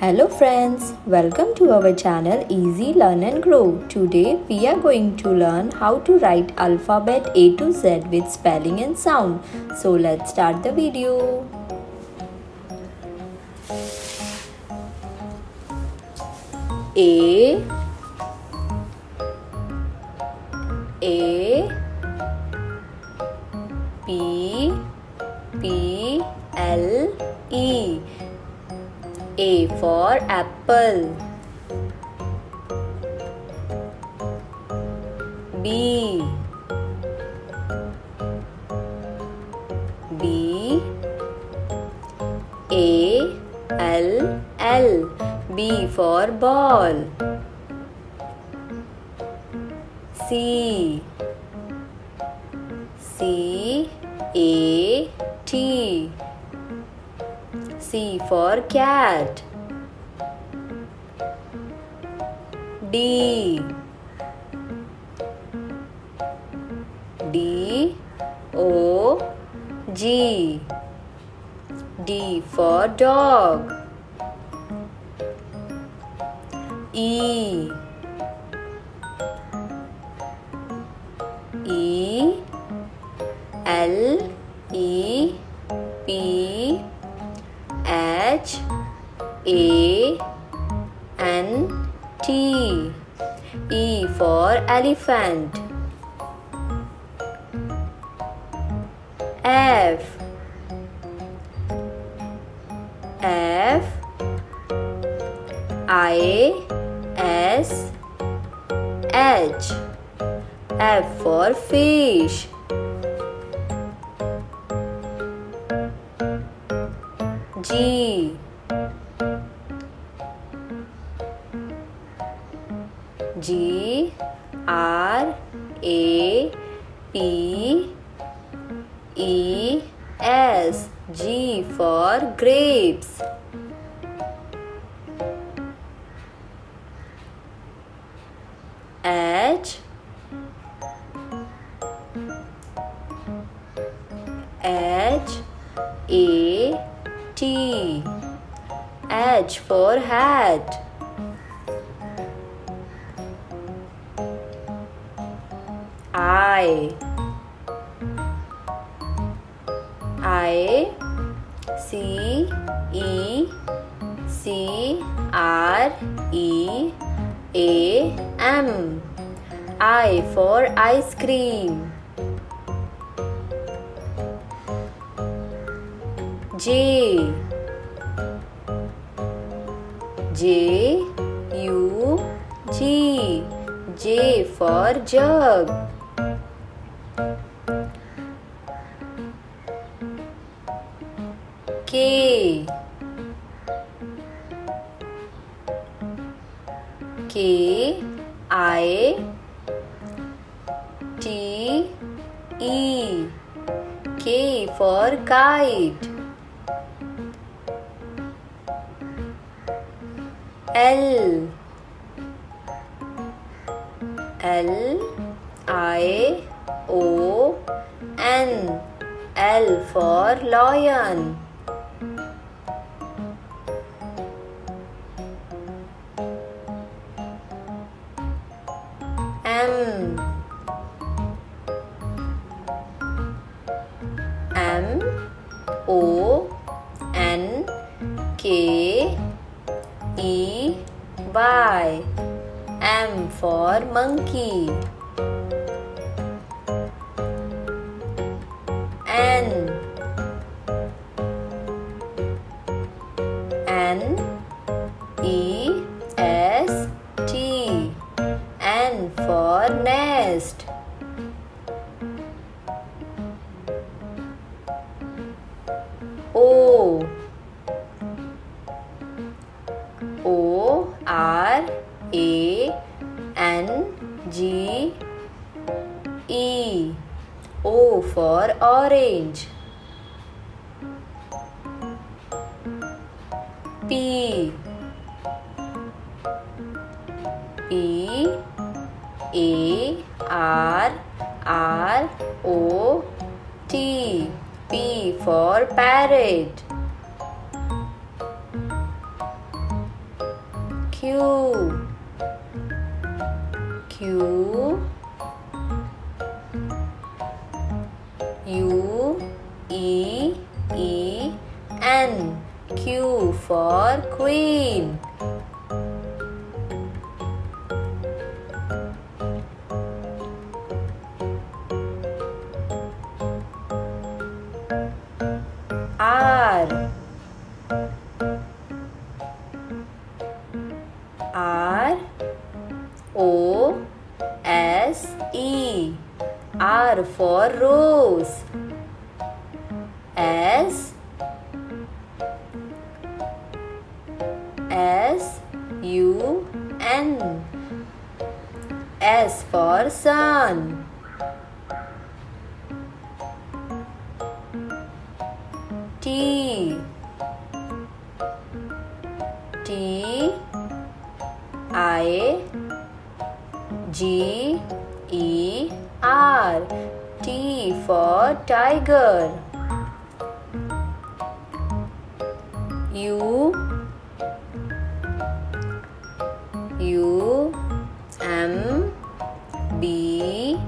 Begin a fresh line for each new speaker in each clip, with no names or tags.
Hello friends, welcome to our channel Easy Learn and Grow. Today we are going to learn how to write alphabet A to Z with spelling and sound. So let's start the video. A P L E. A for apple. B A L. B for ball. C A T. C for cat. D O G. D for dog. E L E P H A N T. E for elephant. F I S H. F for fish. G R A P E S. G for grapes. H A T. H for hat. I C R E A M. I for ice cream. J U G. J for jug. K I T E. K for kite. L I O N. L for lion. M O N K E Y. M for monkey. N E S T. N for nest. O R A N G E. O for orange. P A R O T. P for parrot. Q. Q. U. E. E. N. Q for Queen. R. R. O. S. E. R for Rose. S. S. U. N. S for Sun. T. T. I. G. E. R. T for Tiger. U. U. M. B.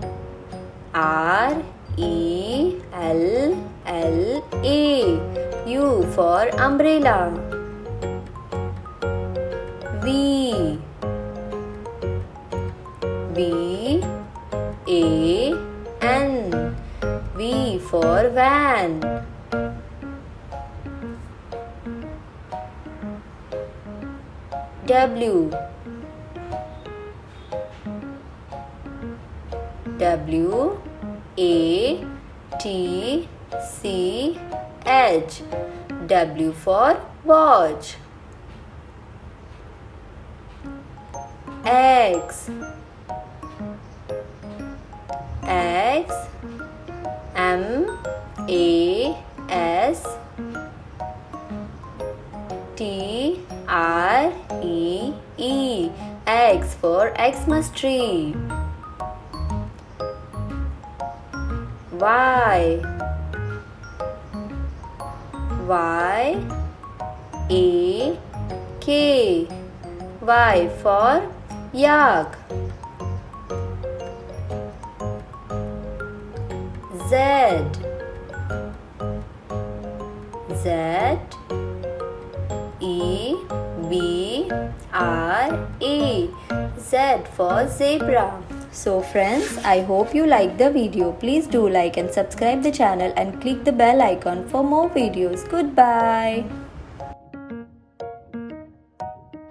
R. E. L. L. A. U for Umbrella. V. V. A. N. V for Van. W. W. A. T. C. H. W for Watch. X. X. M. A. S. T. R. E. E. X for Xmas tree. Y. Y. A. K. Y for Yak. Z. Z. E. B. R. A. Z for Zebra. So friends, I hope you liked the video. Please do like and subscribe the channel and click the bell icon for more videos. Goodbye.